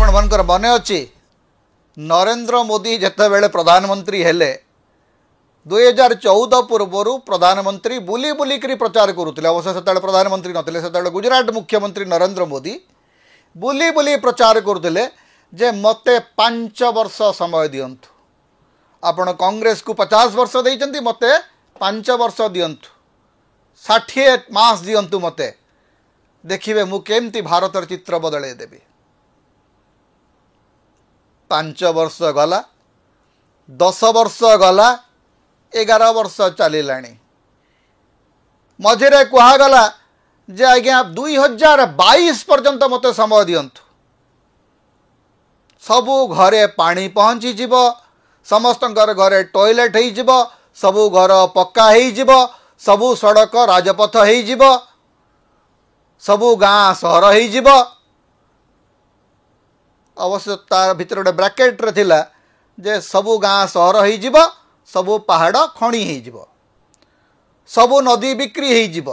आपण मनकर मने अच्छी नरेंद्र मोदी जितेबाला प्रधानमंत्री हेले 2014 पूर्वर प्रधानमंत्री बुली बुलिक प्रचार करुले। अवश्य से प्रधानमंत्री नथिले, से गुजरात मुख्यमंत्री नरेंद्र मोदी बुली बुली प्रचार करुले जे मते 5 वर्ष समय दियंतु। आपण कांग्रेस को 50 वर्ष देइचंती, मते 5 वर्ष दियंतु, 60 मास दियंतु मते, देखिए मु केमती भारतर चित्र बदले देबी। 5 वर्ष गला, 10 वर्ष गला, 11 वर्ष चलिलाणी। मझिरे कहगला जे आज्ञा 2022 पर्यंत मते समय दियंतु, सबु घरे पानी पहुँची जीव, समस्त घरे टॉयलेट हो जीव, सबु घर पक्का हो जीव, सबु सड़क राजपथ हो जीव, सबु गाँ सहर हो जीव। अवश्य तार भितर गोटे ब्रैकेट रे थिला जे सबु गाँ सहर हो जीव, सबु पहाड़ खणी हो जीव, सबु नदी बिक्री हो जीव,